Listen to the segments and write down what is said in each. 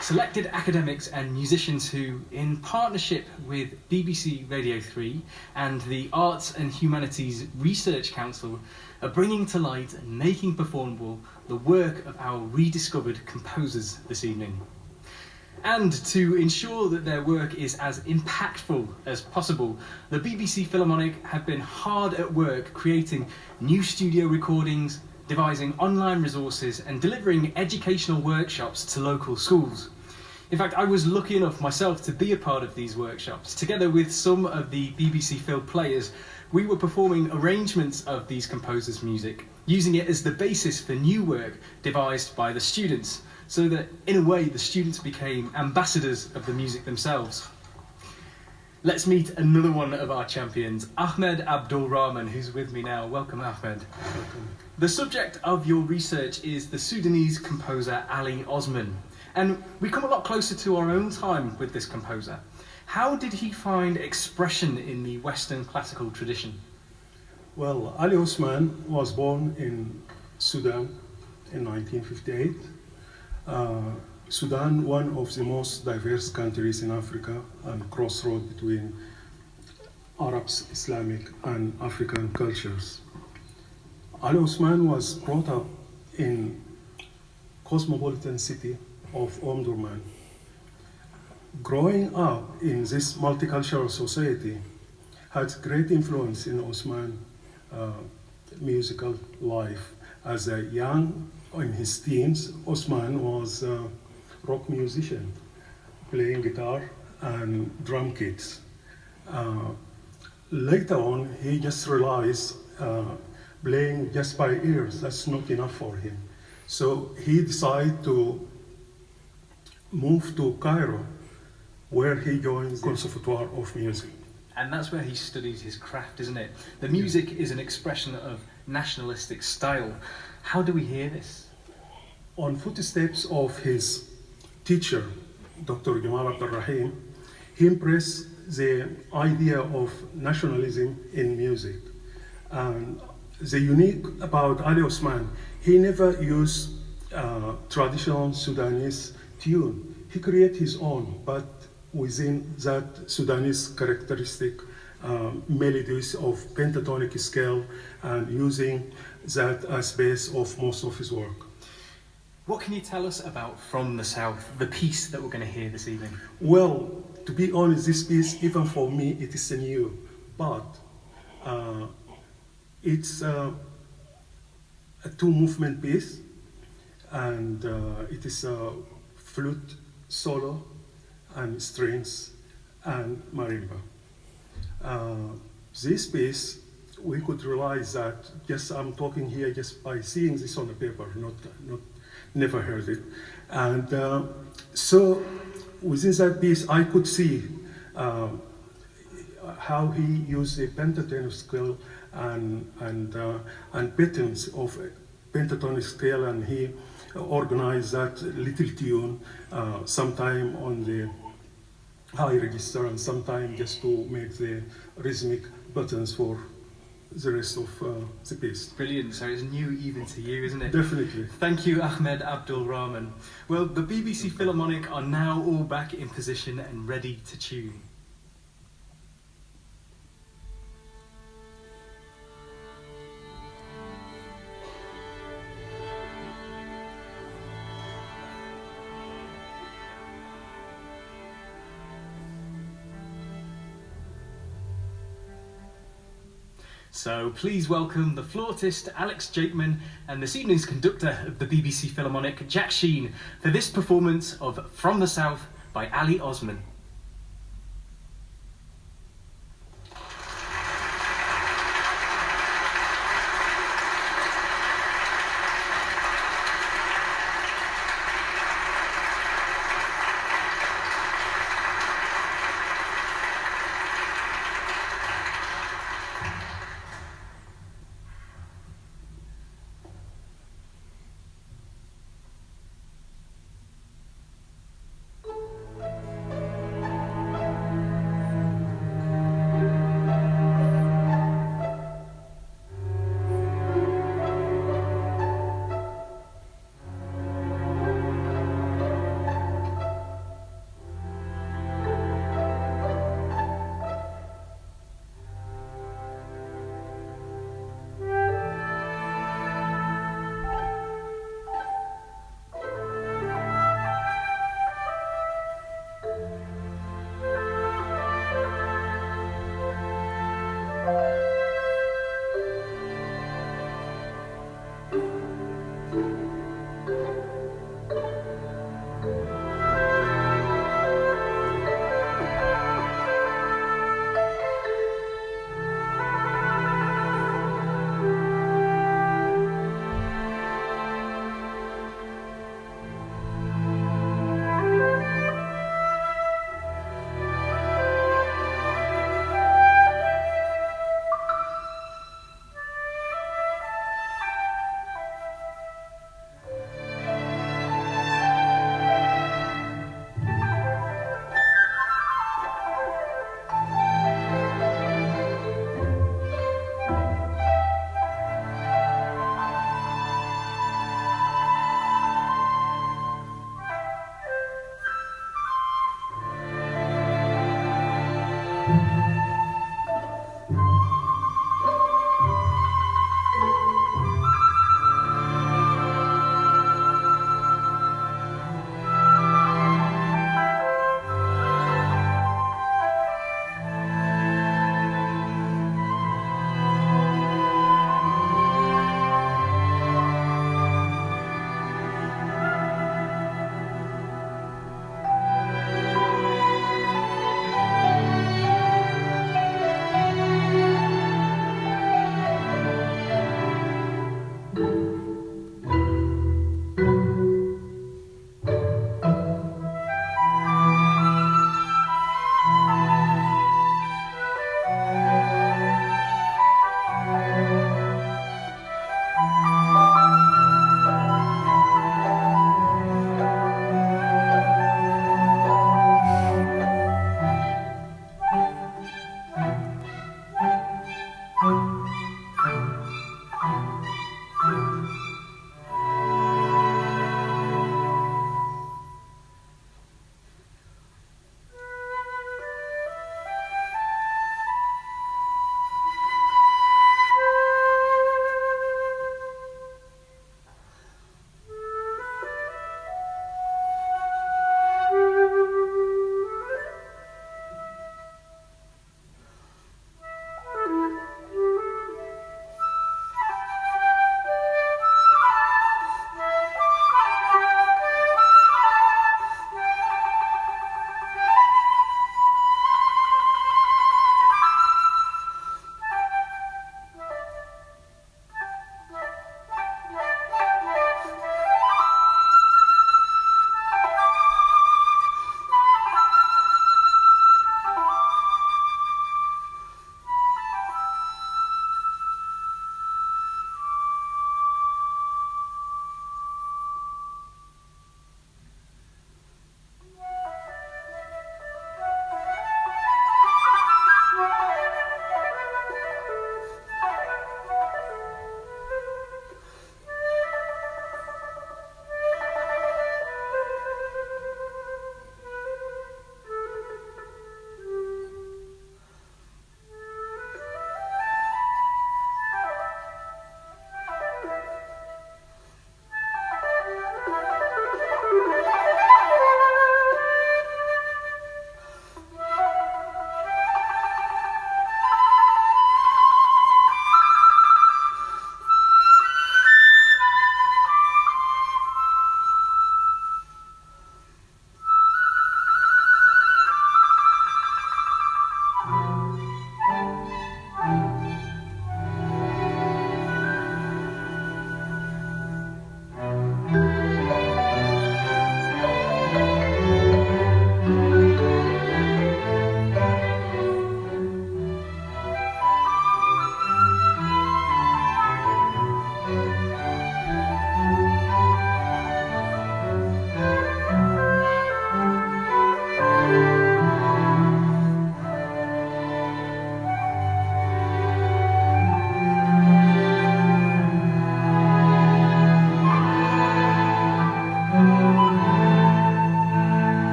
selected academics and musicians who, in partnership with BBC Radio 3 and the Arts and Humanities Research Council, are bringing to light and making performable the work of our rediscovered composers this evening. And to ensure that their work is as impactful as possible, the BBC Philharmonic have been hard at work creating new studio recordings, devising online resources and delivering educational workshops to local schools. In fact, I was lucky enough myself to be a part of these workshops. Together with some of the BBC Phil players, we were performing arrangements of these composers' music, using it as the basis for new work devised by the students, so that in a way the students became ambassadors of the music themselves. Let's meet another one of our champions, Ahmed Abdel Rahman, who's with me now. Welcome, Ahmed. Welcome. The subject of your research is the Sudanese composer Ali Osman, and we come a lot closer to our own time with this composer. How did he find expression in the Western classical tradition? Well, Ali Osman was born in Sudan in 1958. Sudan, one of the most diverse countries in Africa and crossroad between Arabs, Islamic and African cultures. Ali Osman was brought up in cosmopolitan city of Omdurman. Growing up in this multicultural society had great influence in Osman's musical life. As a young, in his teens, Osman was a rock musician, playing guitar and drum kits. Later on, he just realized playing just by ears, that's not enough for him. So he decided to move to Cairo, where he joined the Conservatoire of Music. And that's where he studies his craft, isn't it? The music is an expression of nationalistic style. How do we hear this? On footsteps of his teacher, Dr. Gamal Abdel Rahim, he impressed the idea of nationalism in music. And the unique about Ali Osman, he never used traditional Sudanese tune. He created his own, but within that Sudanese characteristic melodies of pentatonic scale, and using that as base of most of his work. What can you tell us about From the South, the piece that we're going to hear this evening? Well, to be honest, this piece, even for me, it is new, but it's a two-movement piece, and it is a flute solo and strings and marimba. This piece, we could realize that just I'm talking here just by seeing this on the paper, not never heard it. And so within that piece, I could see how he used the pentatonic scale and patterns of pentatonic scale, and he organized that little tune, sometime on the high register and sometime just to make the rhythmic buttons for the rest of the piece. Brilliant, so it's new even to you, isn't it? Definitely. Thank you, Ahmed Abdel Rahman. Well, the BBC Philharmonic are now all back in position and ready to tune. So please welcome the flautist Alex Jakeman and this evening's conductor of the BBC Philharmonic, Jack Sheen, for this performance of From the South by Ali Osman.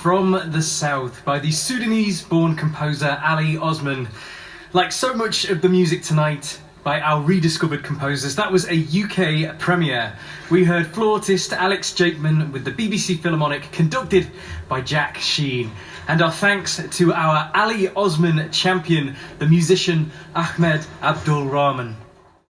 from the south by the Sudanese-born composer Ali Osman. Like so much of the music tonight by our rediscovered composers, that was a UK premiere. We heard flautist Alex Jakeman with the BBC Philharmonic, conducted by Jack Sheen. And our thanks to our Ali Osman champion, the musician Ahmed Abdel Rahman.